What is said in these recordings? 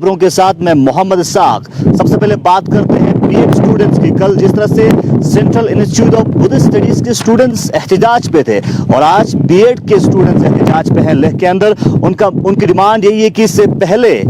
खबरों के साथ मैं मोहम्मद इसाक। सबसे पहले बात करते हैं बीएड स्टूडेंट्स की। कल जिस तरह से central institute of Buddhist studies के स्टूडेंट्स एहतिजाज पे थे और आज बीएड के स्टूडेंट्स एहतिजाज पे हैं लेह के अंदर, उनकी डिमांड यही है कि इससे पहले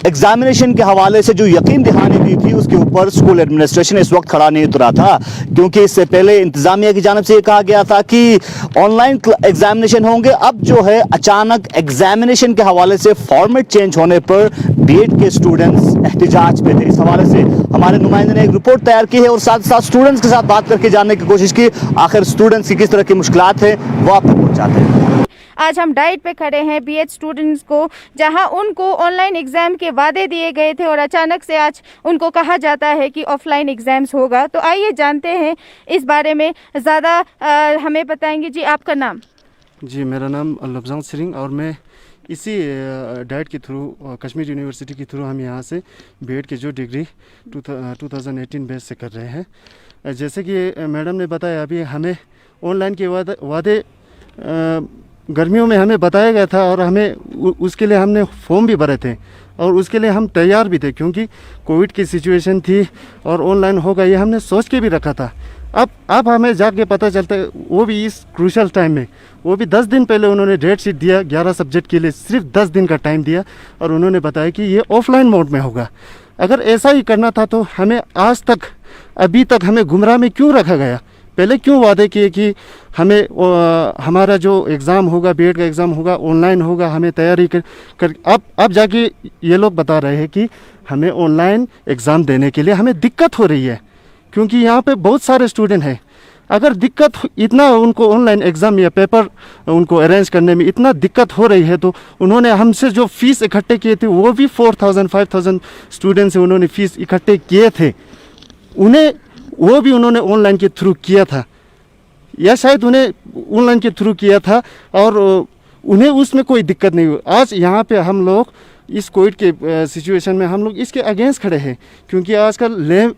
एग्जामिनेशन के हवाले से जो यकीन दहानी दी थी उसके ऊपर स्कूल एडमिनिस्ट्रेशन इस वक्त खड़ा नहीं उतरा था, क्योंकि इससे पहले इंतजामिया की जानिब से ये कहा गया था कि ऑनलाइन एग्जामिनेशन होंगे। अब जो है अचानक एग्जामिनेशन के हवाले से फॉर्मेट चेंज होने पर बीएड के स्टूडेंट्स एहतिजाज पे थे। इस हवाले से हमारे नुमाइंदे ने एक रिपोर्ट तैयार की है और साथ साथ स्टूडेंट्स के साथ बात करके जानने की कोशिश की आखिर स्टूडेंट्स की किस तरह की मुश्किलात है वो आप तक पहुंचाते हैं। आज हम डाइट पे खड़े हैं बीएड स्टूडेंट्स को, जहां उनको ऑनलाइन एग्जाम के वादे दिए गए थे और अचानक से आज उनको कहा जाता है कि ऑफलाइन एग्जाम्स होगा। तो आइए जानते हैं इस बारे में ज़्यादा हमें बताएंगे। जी आपका नाम? जी मेरा नाम लफ्जान सिंह और मैं इसी डाइट के थ्रू कश्मीर यूनिवर्सिटी के थ्रू हम यहाँ से बीएड की जो डिग्री 2018 बेस से कर रहे हैं। जैसे कि मैडम ने बताया, अभी हमें ऑनलाइन के वादे गर्मियों में हमें बताया गया था और हमें उसके लिए हमने फॉर्म भी भरे थे और उसके लिए हम तैयार भी थे, क्योंकि कोविड की सिचुएशन थी और ऑनलाइन होगा ये हमने सोच के भी रखा था। अब हमें जाके पता चलता है, वो भी इस क्रूशल टाइम में, वो भी 10 दिन पहले उन्होंने डेट शीट दिया 11 सब्जेक्ट के लिए, सिर्फ 10 दिन का टाइम दिया और उन्होंने बताया कि ये ऑफलाइन मोड में होगा। अगर ऐसा ही करना था तो हमें आज तक, अभी तक हमें गुमराह में क्यों रखा गया? पहले क्यों वादे किए कि हमें हमारा जो एग्ज़ाम होगा, बीएड का एग्ज़ाम होगा, ऑनलाइन होगा, हमें तैयारी कर अब जाके ये लोग बता रहे हैं कि हमें ऑनलाइन एग्ज़ाम देने के लिए हमें दिक्कत हो रही है, क्योंकि यहाँ पे बहुत सारे स्टूडेंट हैं। अगर दिक्कत इतना उनको ऑनलाइन एग्ज़ाम या पेपर उनको अरेंज करने में इतना दिक्कत हो रही है, तो उन्होंने हमसे जो फ़ीस इकट्ठे किए थे, वो भी 4,000-5,000 स्टूडेंट से उन्होंने फ़ीस इकट्ठे किए थे, वो भी उन्होंने ऑनलाइन के थ्रू किया था, या शायद उन्हें ऑनलाइन के थ्रू किया था और उन्हें उसमें कोई दिक्कत नहीं हुई। आज यहाँ पे हम लोग इस कोविड के सिचुएशन में हम लोग इसके अगेंस्ट खड़े हैं, क्योंकि आजकल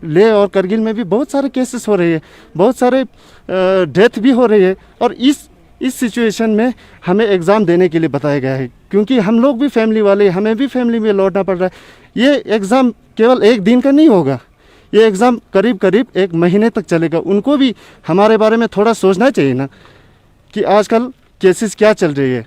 ले और करगिल में भी बहुत सारे केसेस हो रहे हैं, बहुत सारे डेथ भी हो रही है और इस सिचुएशन में हमें एग्ज़ाम देने के लिए बताया गया है, क्योंकि हम लोग भी फैमिली वाले, हमें भी फैमिली में लौटना पड़ रहा है। ये एग्ज़ाम केवल एक दिन का नहीं होगा, ये एग्ज़ाम करीब 1 महीने तक चलेगा। उनको भी हमारे बारे में थोड़ा सोचना चाहिए ना कि आजकल केसेस क्या चल रही है।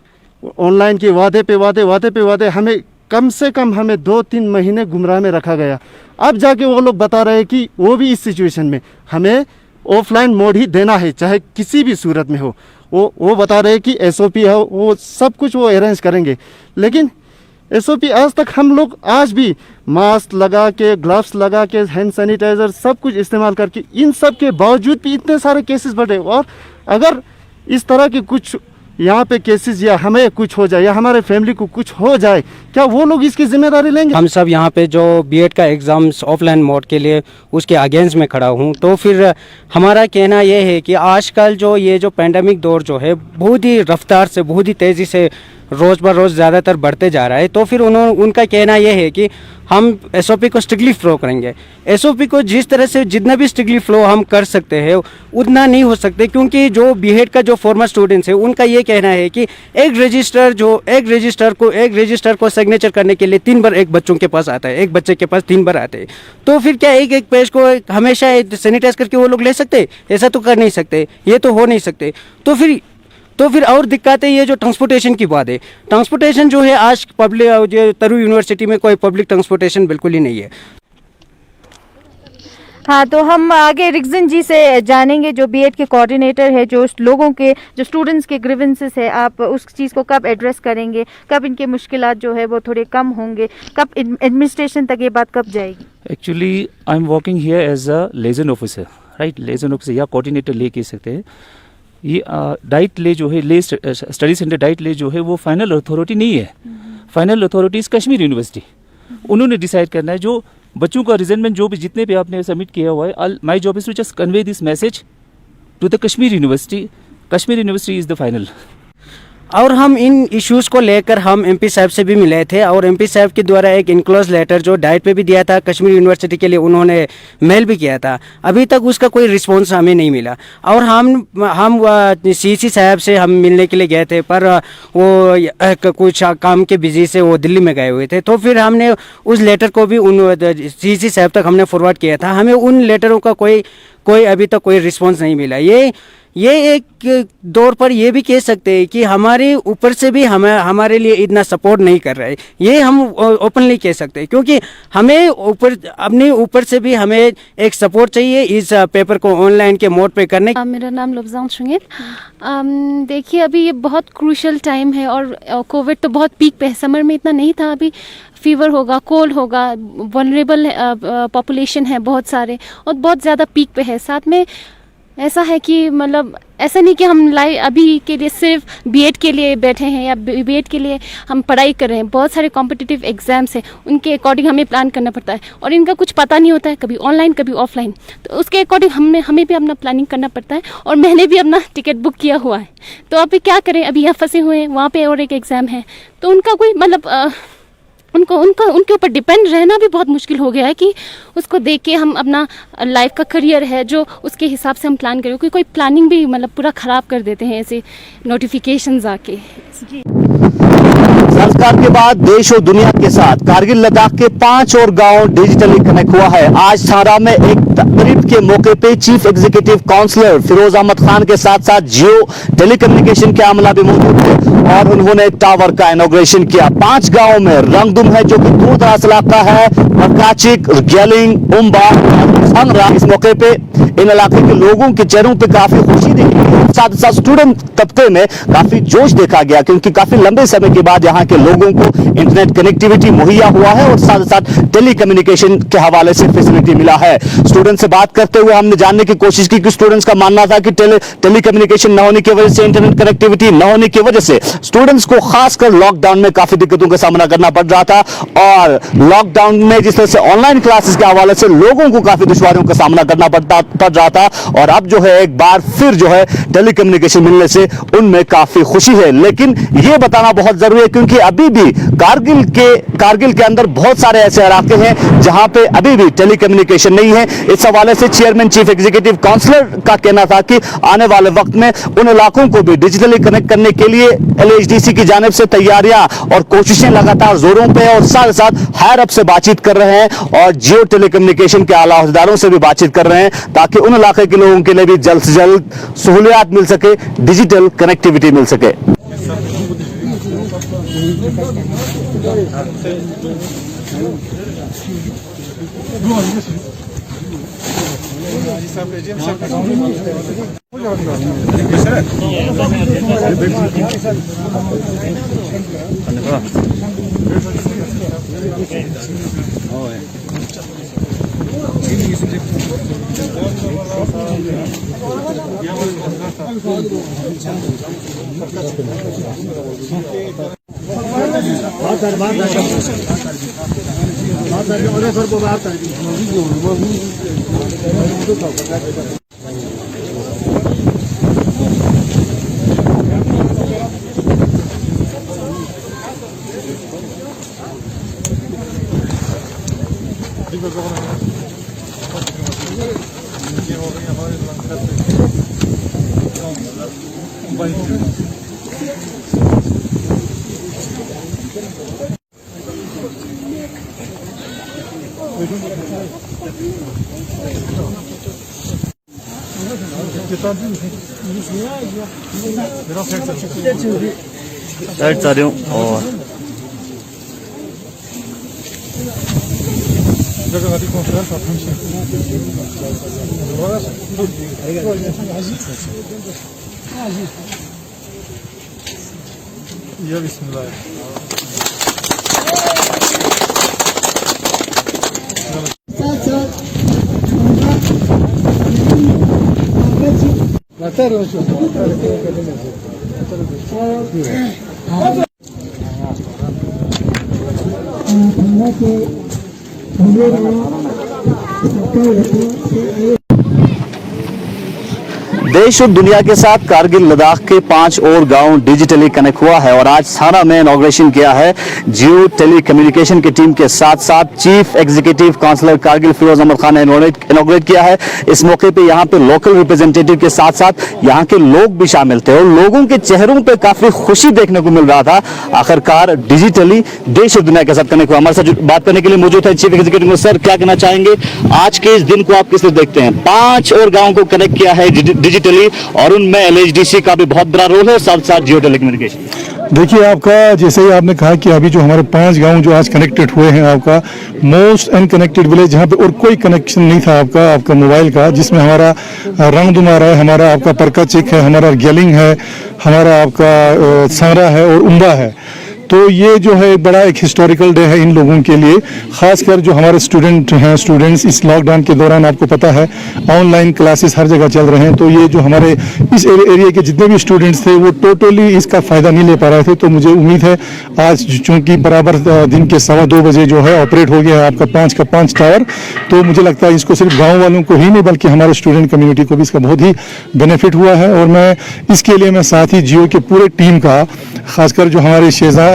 ऑनलाइन के वादे पे वादे हमें कम से कम हमें 2-3 महीने गुमराह में रखा गया। अब जाके वो लोग बता रहे हैं कि वो भी इस सिचुएशन में हमें ऑफलाइन मोड ही देना है, चाहे किसी भी सूरत में हो। वो बता रहे हैं कि SOP है, वो सब कुछ वो अरेंज करेंगे, लेकिन SOP आज तक हम लोग आज भी मास्क लगा के, ग्लव्स लगा के, हैंड सैनिटाइज़र सब कुछ इस्तेमाल करके, इन सब के बावजूद भी इतने सारे केसेस बढ़े। और अगर इस तरह के कुछ यहाँ पे केसेस या हमें कुछ हो जाए या हमारे फैमिली को कुछ हो जाए, क्या वो लोग इसकी जिम्मेदारी लेंगे? हम सब यहाँ पे जो बीएड का एग्ज़ाम्स ऑफलाइन मोड के लिए उसके अगेंस्ट में खड़ा हूँ। तो फिर हमारा कहना ये है कि आजकल जो ये जो पेंडेमिक दौर जो है बहुत ही रफ्तार से, बहुत ही तेज़ी से रोज़ बर रोज़ ज़्यादातर बढ़ते जा रहा है। तो फिर उनका कहना यह है कि हम SOP को स्ट्रिक्टली फ्लो करेंगे। SOP को जिस तरह से जितना भी स्ट्रिक्टली फ्लो हम कर सकते हैं उतना नहीं हो सकते, क्योंकि जो बीएड का जो फॉर्मर स्टूडेंट्स है उनका ये कहना है कि एक रजिस्टर को सिग्नेचर करने के लिए 3 बार एक बच्चों के पास आता है, एक बच्चे के पास 3 बार आते हैं। तो फिर क्या एक पेज को हमेशा सैनिटाइज करके वो लोग ले सकते? ऐसा तो कर नहीं सकते, ये तो हो नहीं सकते। तो फिर और दिक्कत है ये जो ट्रांसपोर्टेशन की बात है। ट्रांसपोर्टेशन जो है आज पब्लिक तरु यूनिवर्सिटी में कोई पब्लिक ट्रांसपोर्टेशन बिल्कुल ही नहीं है। हाँ, तो हम आगे रिक्जन जी से जानेंगे, जो बीएड के कोऑर्डिनेटर है, जो लोगों के, जो स्टूडेंट्स के ग्रीवेंसेस है, आप उस चीज़ को कब एड्रेस करेंगे, कब इनके मुश्किलात जो है वो थोड़े कम होंगे, कब एडमिनिस्ट्रेशन तक ये बात कब जाएगी? Actually I am working here as a liaison officer, right, liaison officer या कोऑर्डिनेटर ले कह सकते हैं। ये डाइट ले जो है, ले स्टडी सेंटर डाइट ले जो है वो फाइनल अथॉरिटी नहीं है। Final authority is Kashmir university. उन्होंने डिसाइड करना है जो बच्चों का रिजल्टमेंट जो भी जितने भी आपने सबमिट किया हुआ है, my job is to just convey this message to the Kashmir university. Kashmir university is the final. और हम इन इश्यूज़ को लेकर हम एमपी साहब से भी मिले थे और एमपी साहब के द्वारा एक इनक्लोज लेटर जो डाइट पे भी दिया था, कश्मीर यूनिवर्सिटी के लिए उन्होंने मेल भी किया था। अभी तक उसका कोई रिस्पॉन्स हमें नहीं मिला और हम सीसी साहब से हम मिलने के लिए गए थे, पर वो कुछ काम के बिजी से वो दिल्ली में गए हुए थे। तो फिर हमने उस लेटर को भी उन सीसी साहब तक हमने फॉरवर्ड किया था। हमें उन लेटरों का कोई अभी तक कोई रिस्पॉन्स नहीं मिला। ये एक दौर पर ये भी कह सकते हैं कि हमारे ऊपर से भी हमारे लिए इतना सपोर्ट नहीं कर रहे, ये हम ओपनली कह सकते हैं, क्योंकि हमें अपने ऊपर से भी हमें एक सपोर्ट चाहिए इस पेपर को ऑनलाइन के मोड पे करने। मेरा नाम लफ्ज़ां सिंह। देखिए अभी ये बहुत क्रूशल टाइम है और कोविड तो बहुत पीक पे है, समर में इतना नहीं था, अभी फीवर होगा, कोल्ड होगा, वनरेबल पॉपुलेशन है बहुत सारे और बहुत ज़्यादा पीक पे है। साथ में ऐसा है कि मतलब ऐसा नहीं कि हम अभी के लिए सिर्फ बीएड के लिए बैठे हैं या बीएड के लिए हम पढ़ाई कर रहे हैं। बहुत सारे कॉम्पिटिटिव एग्जाम्स हैं, उनके अकॉर्डिंग हमें प्लान करना पड़ता है और इनका कुछ पता नहीं होता है, कभी ऑनलाइन कभी ऑफलाइन, तो उसके अकॉर्डिंग हमें भी अपना प्लानिंग करना पड़ता है। और मैंने भी अपना टिकट बुक किया हुआ है, तो अभी क्या करें, अभी यहाँ फंसे हुए हैं, वहाँ पर और एक एग्ज़ाम है, तो उनका कोई मतलब उनके ऊपर डिपेंड रहना भी बहुत मुश्किल हो गया है कि उसको देख के हम अपना लाइफ का करियर है जो उसके हिसाब से हम प्लान करें, क्योंकि कोई प्लानिंग भी मतलब पूरा ख़राब कर देते हैं ऐसे नोटिफिकेशंस आके। संस्कार के बाद देश और दुनिया के साथ कारगिल लद्दाख के 5 और गांव डिजिटली कनेक्ट हुआ है। आज थाना में एक तकरीब के मौके पे chief executive councillor Firoz Ahmad Khan के साथ साथ जियो टेलीकम्युनिकेशन के आमला भी मौजूद थे और उन्होंने टावर का इनॉग्रेशन किया। 5 गांव में रंगदुम है जो कि दूर दराज इलाका है, मरकाचिक, ग्यालिंग, उम्बा, संगरा। इस मौके पे इन इलाके के लोगों के चेहरों पे काफी खुशी देखी गई, साथ ही साथ स्टूडेंट तबके में काफी जोश देखा गया, क्योंकि काफी लंबे समय के बाद यहाँ के लोगों को इंटरनेट कनेक्टिविटी मुहैया हुआ है और साथ ही साथ टेलीकम्युनिकेशन के हवाले से फैसिलिटी मिला है। स्टूडेंट से बात करते हुए हमने जानने की कोशिश की कि स्टूडेंट्स का मानना था कि टेलीकम्युनिकेशन न होने की वजह से, इंटरनेट कनेक्टिविटी न होने की वजह से स्टूडेंट्स को खासकर लॉकडाउन में काफी दिक्कतों का सामना करना पड़ रहा था और लॉकडाउन में जिस तरह से ऑनलाइन क्लासेस के हवाले से लोगों को काफी दुश्वारियों का सामना करना पड़ रहा था और अब जो है एक बार फिर जो है टेलीकम्युनिकेशन मिलने से उनमें काफी खुशी है। लेकिन यह बताना बहुत जरूरी है क्योंकि अभी भी कारगिल के अंदर बहुत सारे ऐसे इलाके हैं जहां पे अभी भी टेलीकम्युनिकेशन नहीं है। इस हवाले से चेयरमैन चीफ एग्जीक्यूटिव काउंसलर का कहना था कि आने वाले वक्त में उन इलाकों को भी डिजिटली कनेक्ट करने के लिए LHDC की जानिब से तैयारियां और कोशिशें लगातार जोरों पे और साथ साथ हायर अप से बातचीत कर रहे हैं और जियो टेलीकम्युनिकेशन के आला अहदेदारों से भी बातचीत कर रहे हैं ताकि उन इलाके के लोगों के लिए भी जल्द से जल्द सहूलियात मिल सके, डिजिटल कनेक्टिविटी मिल सके। साइड आ रही हूँ और ये बिस्मिल्लाह। देश और दुनिया के साथ कारगिल लद्दाख के 5 और गांव डिजिटली कनेक्ट हुआ है और आज थाना में इनॉग्रेशन किया है जियो टेली कम्युनिकेशन की टीम के साथ साथ chief executive councillor Kargil Firoz Ahmad Khan ने इनॉग्रेट किया है। इस मौके पे यहाँ पे लोकल रिप्रेजेंटेटिव के साथ साथ यहाँ के लोग भी शामिल थे और लोगों के चेहरों पे काफी खुशी देखने को मिल रहा था। आखिरकार डिजिटली देश और दुनिया के साथ कनेक्ट हुआ। हमारे साथ बात करने के लिए मौजूद है चीफ एग्जीक्यूटिव। सर, क्या कहना चाहेंगे आज के इस दिन को आप किस तरह देखते हैं? 5 और गाँव को कनेक्ट किया है डिजिटली और उनमें LHDC का भी बहुत बड़ा रोल है, साथ साथ जियो टेलीकम्युनिकेशन। देखिए, आपका जैसे ही आपने कहा कि अभी जो हमारे 5 गांव जो आज कनेक्टेड हुए हैं, आपका मोस्ट अनकनेक्टेड विलेज जहां पे और कोई कनेक्शन नहीं था आपका मोबाइल का, जिसमें हमारा रंगदुमारा है, हमारा आपका परका चिक है, हमारा गेलिंग है, हमारा आपका सांरा है और उम्बा है। तो ये जो है बड़ा एक हिस्टोरिकल डे है इन लोगों के लिए, खासकर जो हमारे स्टूडेंट्स इस लॉकडाउन के दौरान आपको पता है ऑनलाइन क्लासेस हर जगह चल रहे हैं। तो ये जो हमारे इस एरिया के जितने भी स्टूडेंट्स थे वो टोटली इसका फ़ायदा नहीं ले पा रहे थे। तो मुझे उम्मीद है आज चूँकि बराबर दिन के 2:15 बजे जो है ऑपरेट हो गया है आपका 5 का 5 टावर, तो मुझे लगता है इसको सिर्फ गाँव वालों को ही नहीं बल्कि हमारे स्टूडेंट कम्युनिटी को भी इसका बहुत ही बेनिफिट हुआ है। और मैं इसके लिए मैं साथ ही जियो के पूरे टीम का, खासकर जो हमारे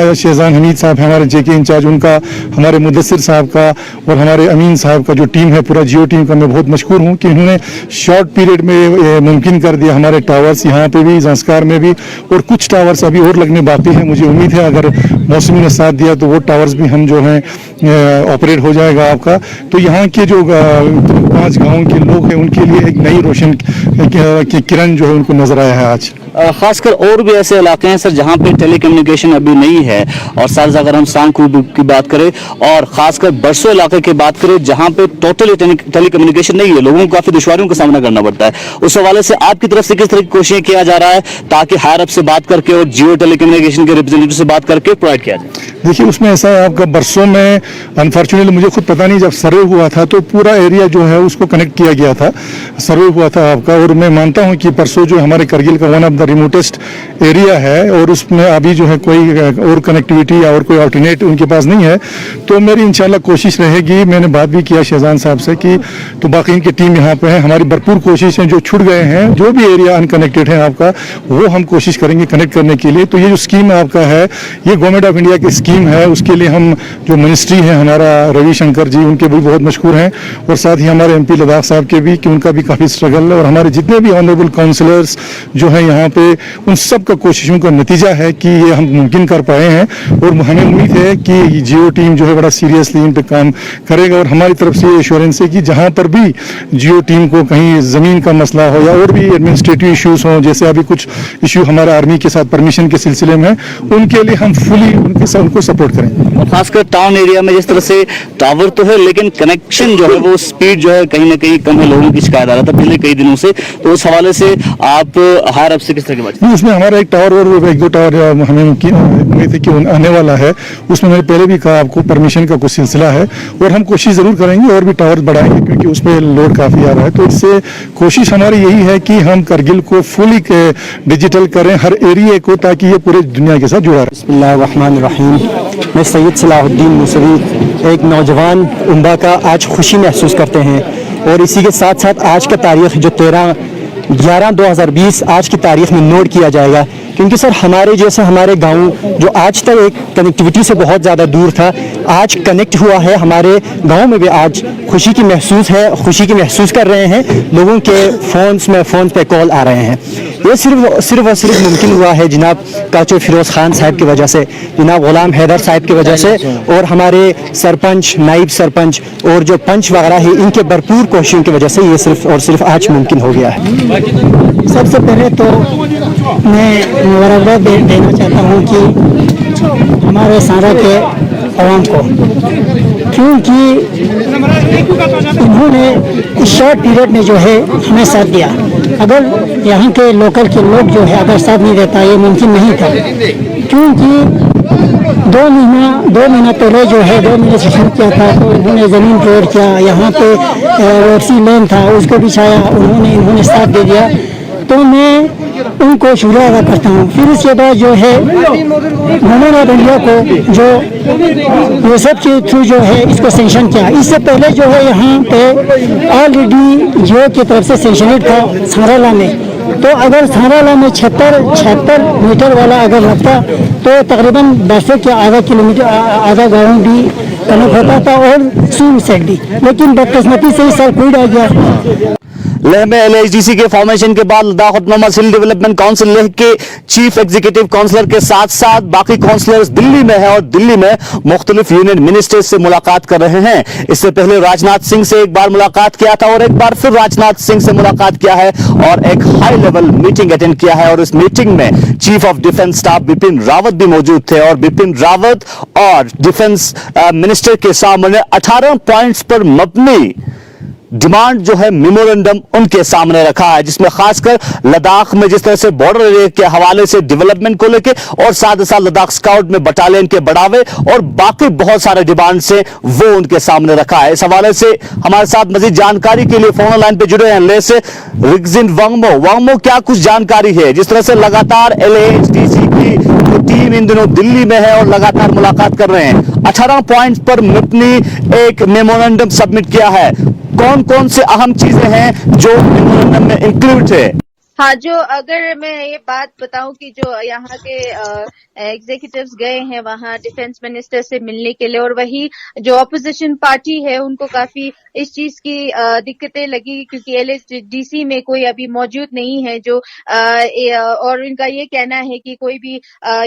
शेजान हमीद साहब हमारे JK इंचार्ज, उनका, हमारे मुदस्सिर साहब का और हमारे अमीन साहब का जो टीम है, पूरा जियो टीम का मैं बहुत मशहूर हूँ कि उन्होंने शॉर्ट पीरियड में मुमकिन कर दिया हमारे टावर्स यहाँ पे भी, ज़ांस्कार में भी, और कुछ टावर्स अभी और लगने बाकी हैं। मुझे उम्मीद है अगर मौसम ने साथ दिया तो वो टावर्स भी हम जो हैं ऑपरेट हो जाएगा आपका। तो यहाँ के जो 5 गाँव के लोग हैं उनके लिए एक नई रोशन की किरण जो है उनको नजर आया है आज। खासकर और भी ऐसे इलाके हैं सर जहां पे टेलीकम्युनिकेशन अभी नहीं है, और साथ अगर हम सांगकू की बात करें और खासकर बरसों इलाके की बात करें जहां पे टोटली टेलीकम्युनिकेशन नहीं है, लोगों को काफी दुश्वारियों का सामना करना पड़ता है। उस हवाले से आपकी तरफ से किस तरह की कोशिशें किया जा रहा है ताकि हायर अप से बात करके और जियो टेलीकम्युनिकेशन के रिप्रेजेंटेटिव से बात करके प्रोवाइड किया जाए? देखिए, उसमें ऐसा है आपका बरसों में अनफॉर्चुनेटली मुझे खुद पता नहीं, जब सर्वे हुआ था तो पूरा एरिया जो है उसको कनेक्ट किया गया था, सर्वे हुआ था आपका। और मैं मानता हूं कि परसों जो हमारे करगिल का one of the remotest area है और उसमें अभी जो है कोई और कनेक्टिविटी या और कोई अल्टरनेट उनके पास नहीं है। तो मेरी इंशाल्लाह कोशिश रहेगी, मैंने बात भी किया शेजान साहब से कि तो बाकी इनकी टीम यहाँ पे है, हमारी भरपूर कोशिश है, जो छूट गए हैं जो भी एरिया अनकनेक्टेड है आपका वो हम कोशिश करेंगे कनेक्ट करने के लिए। तो ये जो स्कीम आपका है ये गवर्नमेंट ऑफ इंडिया की स्कीम है, उसके लिए हम जो मिनिस्ट्री है हमारा रविशंकर जी उनके भी बहुत मशहूर हैं और साथ ही हमारे MP लद्दाख साहब के भी, कि उनका भी काफ़ी स्ट्रगल है, और हमारे जितने भी ऑनरेबल काउंसलर्स जो हैं यहाँ पे उन सब का कोशिशों का नतीजा है कि ये हम मुमकिन कर पाए हैं। और हमें उम्मीद है कि जियो टीम जो है बड़ा सीरियसली इन पे काम करेगा और हमारी तरफ से ये एश्योरेंस है कि जहाँ पर भी जियो टीम को कहीं ज़मीन का मसला हो या और भी एडमिनिस्ट्रेटिव इश्यूज हों, जैसे अभी कुछ इश्यू हमारे आर्मी के साथ परमिशन के सिलसिले में, उनके लिए हम फुली उनको सपोर्ट करेंगे। खासकर टाउन एरिया में जिस तरह से टावर तो है लेकिन कनेक्शन जो है वो स्पीड जो है कहीं ना कहीं कम है, लोगों की शिकायत आ रहा था पिछले कई दिनों से। तो उस हवाले से आप हायर अप से किस तरह की बात? इसमें हमारा एक टावर और 1-2 टावर हमें उम्मीद है कि आने वाला है, उसमें मैंने पहले भी कहा आपको परमिशन का कुछ सिलसिला है और हम कोशिश ज़रूर करेंगे और भी टावर बढ़ाएंगे क्योंकि उसमें लोड काफ़ी आ रहा है। तो इससे कोशिश हमारी यही है कि हम करगिल को फुली डिजिटल करें हर एरिया को, ताकि ये पूरे दुनिया के साथ जुड़ा रहे। बिस्मिल्लाहिर्रहमानिर्रहीम। मैं सैयद सलाहुद्दीन मुसवी एक नौजवान उम्बा का आज खुशी महसूस करते हैं और इसी के साथ साथ आज का तारीख़ जो 13/11/2020 आज की तारीख़ में नोट किया जाएगा, क्योंकि सर हमारे जैसे हमारे गांव जो आज तक एक कनेक्टिविटी से बहुत ज़्यादा दूर था आज कनेक्ट हुआ है। हमारे गांव में भी आज खुशी की महसूस कर रहे हैं, लोगों के फ़ोन पे कॉल आ रहे हैं। ये सिर्फ और सिर्फ मुमकिन हुआ है जनाब काचो फिरोज़ खान साहब की वजह से, जनाब गुलाम हैदर साहब की वजह से और हमारे सरपंच, नाइब सरपंच और जो पंच वगैरह है इनके भरपूर कोशिशों की वजह से ये सिर्फ और सिर्फ आज मुमकिन हो गया है। सबसे पहले तो मैं मुबारकबाद देना चाहता हूँ कि हमारे सारा के आवाम को, क्योंकि उन्होंने इस शॉर्ट पीरियड में जो है हमें साथ दिया। अगर यहाँ के लोकल के लोग जो है अगर साथ नहीं देता ये मुमकिन नहीं था, क्योंकि 2 महीना पहले जो है 2 महीने से शुरू किया था तो उन्होंने ज़मीन तोड़ किया, यहाँ पे वर्सी लैंड था उसको बिछाया, इन्होंने साथ दे दिया। तो मैं उनको शुक्रिया अदा करता हूँ। फिर इसके बाद जो है गवर्नमेंट ऑफ इंडिया को जो ये सब के थ्रू जो है इसको सेंक्शन किया। इससे पहले जो है यहाँ पे ऑलरेडी जियो की तरफ से सेंक्शनेड था साराला में, तो अगर साराला में 76 मीटर वाला अगर लगता तो तकरीबन 10 के आधा किलोमीटर आधा गाँव भी कनेक्ट होता था और सून सेट भी, लेकिन बदकिस्मती से ही सर कोई आ गया। लेह में LHDC के फॉर्मेशन के बाद लद्दाख ऑटोनोमस हिल डेवलपमेंट काउंसिल लेह के चीफ एग्जीक्यूटिव काउंसलर के साथ साथ बाकी काउंसलर्स दिल्ली में है और दिल्ली में मुख्तलिफ यूनियन मिनिस्टर्स से मुलाकात कर रहे हैं। इससे पहले राजनाथ सिंह से एक बार मुलाकात किया था और एक बार फिर राजनाथ सिंह से मुलाकात किया है और एक हाई लेवल मीटिंग अटेंड किया है और इस मीटिंग में chief of defence staff Bipin Rawat भी मौजूद थे और बिपिन रावत और डिफेंस मिनिस्टर के सामने 18 पॉइंट्स पर मबनी डिमांड जो है मेमोरेंडम उनके सामने रखा है, जिसमें खासकर लद्दाख में जिस तरह से बॉर्डर एरिया के हवाले से डेवलपमेंट को लेकर और साथ ही साथ लद्दाख स्काउट में बटालियन के बढ़ावे और बाकी बहुत सारे डिमांड से वो उनके सामने रखा है। इस हवाले से हमारे साथ मजीद जानकारी के लिए फोन लाइन पे जुड़े हैं ले से रिगजिन वांगमो, क्या कुछ जानकारी है? जिस तरह से लगातार LHDC की टीम इन दिनों दिल्ली में है और लगातार मुलाकात कर रहे हैं, 18 पॉइंट पर अपनी एक मेमोरेंडम सबमिट किया है, कौन कौन से अहम चीजें हैं जो मेमोरेंडम में इंक्लूड है? हाँ, जो अगर मैं ये बात बताऊं कि जो यहाँ के एग्जीक्यूटिव्स गए हैं वहाँ डिफेंस मिनिस्टर से मिलने के लिए और वही जो ऑपोजिशन पार्टी है उनको काफी इस चीज की दिक्कतें लगी क्योंकि LHDC में कोई अभी मौजूद नहीं है जो और इनका ये कहना है कि कोई भी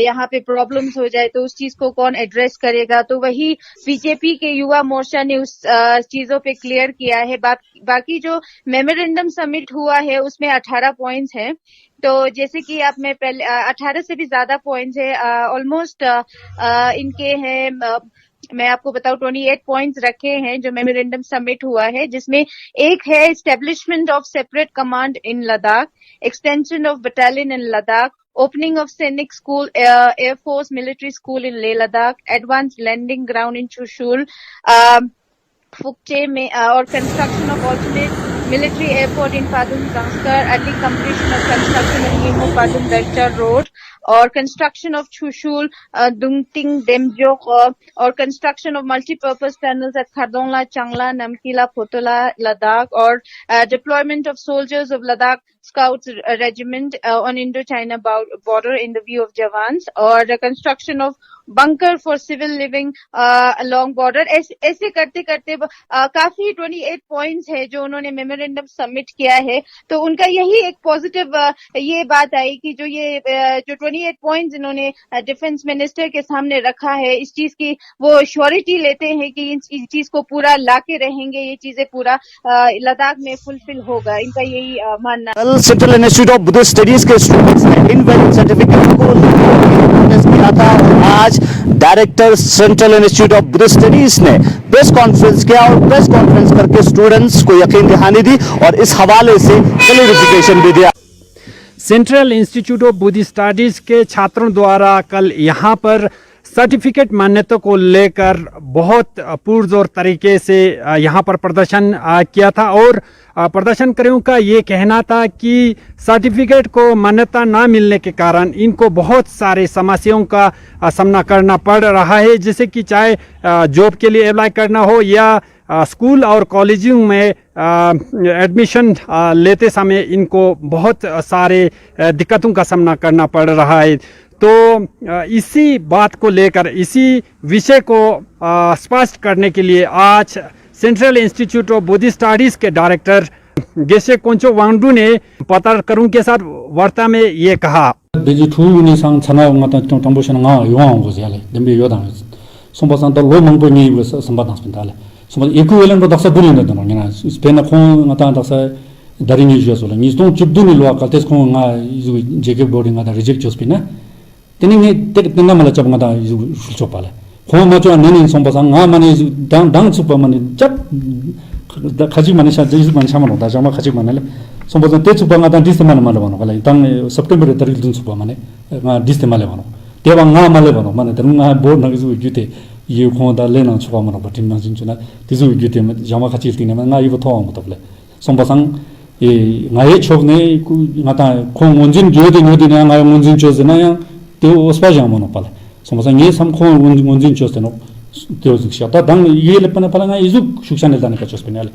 यहाँ पे प्रॉब्लम्स हो जाए तो उस चीज को कौन एड्रेस करेगा। तो वही बीजेपी के युवा मोर्चा ने उस चीजों पे क्लियर किया है। बाकी जो मेमोरेंडम सबमिट हुआ है उसमें 18 पॉइंट्स हैं। तो जैसे कि आप मैं पहले 18 से भी ज्यादा पॉइंट्स है ऑलमोस्ट इनके हैं। मैं आपको बताऊं 28 पॉइंट्स रखे हैं जो मेमोरेंडम सबमिट हुआ है, जिसमें एक है establishment of separate command in Ladakh, extension of battalion in Ladakh, opening of Sainik School, Air Force Military School in Leh Ladakh, advanced landing ground in Chushul, Phukche में और construction of alternate military airport in Padum Zanskar, early completion of construction of Nemo Padum Lecture Road और construction of Chushul, Dungting Demjok और construction of multi-purpose tunnels at Khardongla, Changla, Namkila, Photola, Ladakh और deployment of soldiers of Ladakh Scouts Regiment on Indo-China border in the view of Jawans और the construction of bunker for civil living along border। ऐसे करते करते काफी 28 points है जो उन्होंने memorandum submit किया है। तो उनका यही एक पॉजिटिव ये बात आई कि जो ये जो 28 पॉइंट्स इन्होंने डिफेंस मिनिस्टर के सामने रखा है इस चीज की वो श्योरिटी लेते हैं कि इस चीज को पूरा लाके रहेंगे, ये चीजें पूरा लद्दाख में फुलफिल होगा, इनका यही मानना। कल central institute of Buddhist studies के स्टूडेंट्स ने इनवैलिड सर्टिफिकेट को किया था। आज director central institute of Buddhist studies ने प्रेस कॉन्फ्रेंस किया और प्रेस कॉन्फ्रेंस करके स्टूडेंट्स को यकीन दहानी दी और इस हवाले से क्लैरिफिकेशन भी दिया। Central institute of Buddhist studies के छात्रों द्वारा कल यहाँ पर सर्टिफिकेट मान्यता को लेकर बहुत पुरजोर तरीके से यहाँ पर प्रदर्शन किया था और प्रदर्शनकारियों का ये कहना था कि सर्टिफिकेट को मान्यता ना मिलने के कारण इनको बहुत सारे समस्याओं का सामना करना पड़ रहा है, जैसे कि चाहे जॉब के लिए अप्लाई करना हो या स्कूल और कॉलेजों में एडमिशन लेते समय इनको बहुत सारे दिक्कतों का सामना करना पड़ रहा है। तो इसी बात को लेकर इसी विषय को स्पष्ट करने के लिए आज central institute of Buddhist studies के डायरेक्टर गेशे कोंचो वांगडू ने पत्रकारों के साथ वार्ता में ये कहा। tening tenga mala chap ngada sulcho pala ho ma cho neni sombasa nga mani dang chupa mani chap da khaji mani sha jis man samano da jama khaji manale sombasa te chupa ngada dis man mala bano kala dang september taril dun chupa mane nga dis male bano tewa nga male bano mane dang nga board na ju jute ye kho da lena chupa mano batin ma jin chuna tizu jute jama khaji tine nga ibo tho mo table sombasa e nga ye chogne ku ngata khong monjin jodi ngodi na nga monjin chozna ya तो स्पाजा मनो पाले समझा ये समखो मुंजिन चोस्ते no तो शिक्षा दंग ये लेपना पाला इजु शिक्षा नेताने का चोस्पेनाले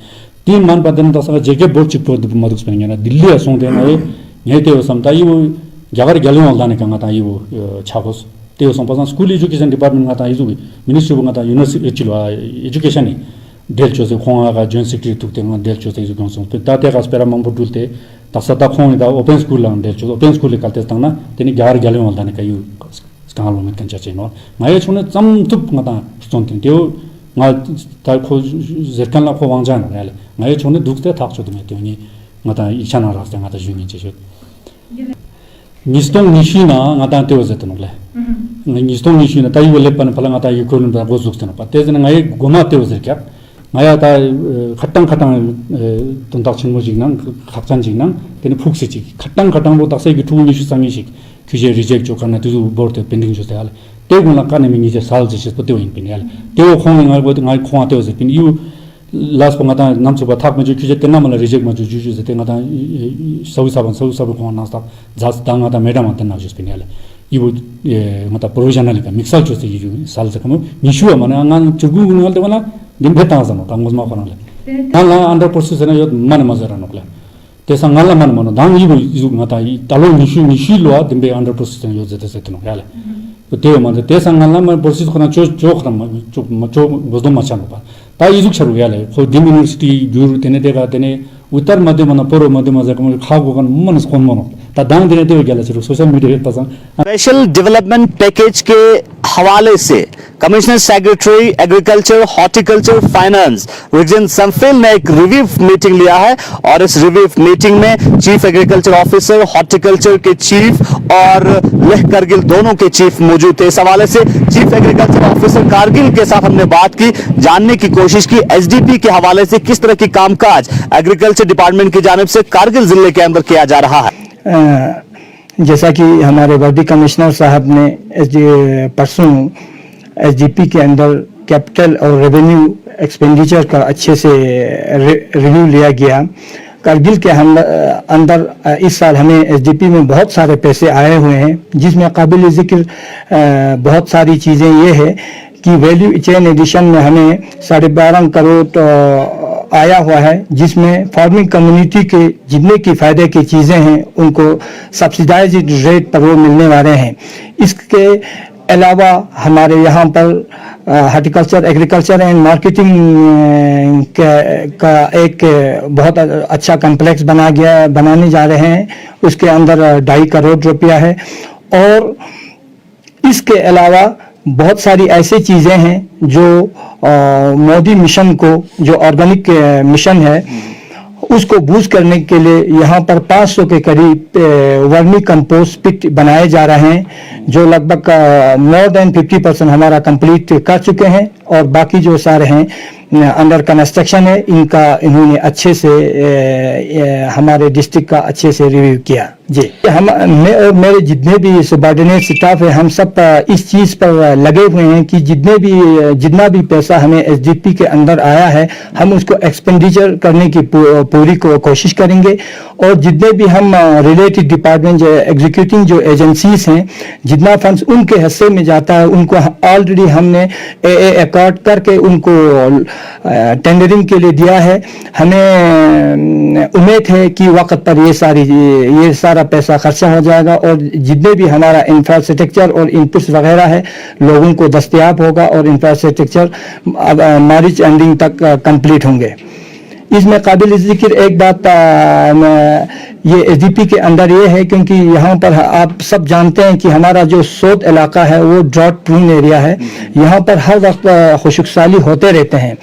तीन मान पदन दसा जेके बोर्ड चिप मधुस पेंगे ना दिल्ली असों देना 예 때요 삼다 이거 야가리 결론 올다니까 가다 이거 차고스 때요 삼바상 스쿨 에듀케이션 디파트먼트 가다 이거 미니스트리 가다 유니버시티 에치와 에듀케이션이 델초세 공화가 존 세크리티 tuktenga delcho세 isu gongson tate ga spera mambo dulte tasata khonida open school lang delcho open school le kalte tangna teni gyar gyale mal dane kayu skalo met kan chache no ngai chune cham tup ngata stontin teo nga ta kho zerkan la kho wangjan nale ngai chune dukte thak chodu me teni ngata ichana raste ngata jungin che nistong nishina ngata teo zetonole nistong nishina tayi wele pan phala ngata yikolun ba gozukstena pa tezena ngai goma teo zerkap ngaya ta khatang tontak chinmo jignang khapchan jignang teni phukse ji khatang ro takse gi tu ni sami shik kyje reject jo kana tu board pending jo tal te guna kana mi je sal je pote win pin yal te khong ngal bo ngai khwa te je pin yu last ponga ta nam chuba thak ma ju kyje tenna mala reject ma ju ju je te ngata sau saban khwa na sta jas danga ta madam ta na ju pin yal ibu ngata provisional ka mixal jo se ju sal se kam nishu ma na ngang chugu ngal te wala dimpheta zano tangosma kanale nala under process na yot man mazara nokla tesa ngala man dang ibu izu ngata I talo nishi lo dimbe under process na yot zete setno yale teo man tesa ngala man process kana cho khram cho gozdom machan ba ta izu charu yale kho dim university jur tene dega tene uttar madhyama na poro madhyama za kam khago kan man skon mono ta dang dene teo gala charu social media ta special development package के हवाले से commissioner secretary agriculture horticulture finance रीजन संफिल ने एक review meeting लिया है और इस रिव्यू मीटिंग में चीफ एग्रीकल्चर ऑफिसर हॉर्टिकल्चर के चीफ और लेह करगिल दोनों के चीफ मौजूद थे। इस हवाले से चीफ एग्रीकल्चर ऑफिसर कारगिल के साथ हमने बात की, जानने की कोशिश की एसडीपी के हवाले से किस तरह की कामकाज एग्रीकल्चर डिपार्टमेंट की जानिब से कारगिल जिले के अंदर किया जा रहा है। जैसा कि हमारे वर्दी कमिश्नर साहब ने परसों एसडीपी के अंदर कैपिटल और रेवेन्यू एक्सपेंडिचर का अच्छे से रिव्यू लिया गया। कारगिल के अंदर इस साल हमें एसडीपी में बहुत सारे पैसे आए हुए हैं, जिसमें काबिल जिक्र बहुत सारी चीज़ें ये है कि वैल्यू चेन एडिशन में हमें 12.5 करोड़ आया हुआ है, जिसमें फार्मिंग कम्युनिटी के जितने की फ़ायदे की चीज़ें हैं उनको सब्सिडाइज्ड रेट पर वो मिलने वाले हैं। इसके अलावा हमारे यहाँ पर हार्टिकल्चर एग्रीकल्चर एंड मार्केटिंग का एक बहुत अच्छा कम्प्लेक्स बनाने जा रहे हैं, उसके अंदर 2.5 करोड़ रुपया है। और इसके अलावा बहुत सारी ऐसी चीज़ें हैं जो मोदी मिशन को जो ऑर्गेनिक मिशन है उसको बूस्ट करने के लिए यहाँ पर 500 के करीब वर्मी कंपोस्ट पिट बनाए जा रहे हैं, जो लगभग मोर देन 50% हमारा कंप्लीट कर चुके हैं और बाकी जो सारे हैं अंडर कंस्ट्रक्शन है। इन्होंने अच्छे से हमारे डिस्ट्रिक्ट का अच्छे से रिव्यू किया जी। मैं और मेरे जितने भी सबॉर्डिनेट स्टाफ है हम सब इस चीज़ पर लगे हुए हैं कि जितना भी पैसा हमें एसडीपी के अंदर आया है हम उसको एक्सपेंडिचर करने की पूरी कोशिश करेंगे। और जितने भी हम रिलेटेड डिपार्टमेंट जो एग्जीक्यूटिंग जो एजेंसीज हैं, जितना फंड्स उनके हिस्से में जाता है उनको ऑलरेडी हमने अकॉर्ड करके उनको टेंडरिंग के लिए दिया है। हमें उम्मीद है कि वक्त पर ये सारा पैसा खर्चा हो जाएगा और जितने भी हमारा इंफ्रास्ट्रक्चर और इनपुट्स वगैरह है लोगों को दस्तयाब होगा और इंफ्रास्ट्रक्चर मार्च एंडिंग तक कंप्लीट होंगे। इसमें काबिल जिक्र एक बात ये एसडीपी के अंदर ये है, क्योंकि यहाँ पर आप सब जानते हैं कि हमारा जो सोत इलाका है वो ड्रॉट प्रून एरिया है, यहाँ पर हर वक्त खुशकसाली होते रहते हैं।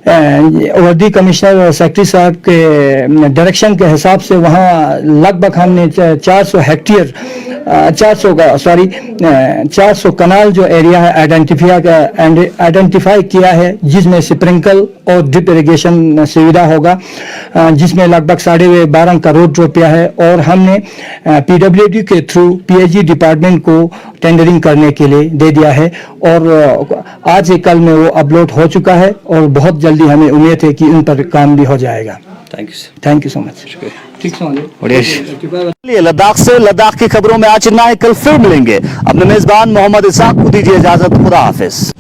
वर्दी कमिश्नर सेक्रेटरी साहब के डायरेक्शन के हिसाब से वहाँ लगभग हमने 400 कनाल जो एरिया है आइडेंटिफाई किया है, जिसमें स्प्रिंकल और ड्रिप इरिगेशन सुविधा होगा, जिसमें लगभग 12.5 करोड़ रुपया है। और हमने पीडब्ल्यूडी के थ्रू पीएचई डिपार्टमेंट को टेंडरिंग करने के लिए दे दिया है और आज एक कल में वो अपलोड हो चुका है और बहुत जल्दी हमें उम्मीद है कि उन पर काम भी हो जाएगा। Thank you so much. ठीक है। लद्दाख की खबरों में आज इतना है, कल फिर मिलेंगे। अपने मेजबान मोहम्मद इसाक को दीजिए इजाजत, खुदा हाफिज।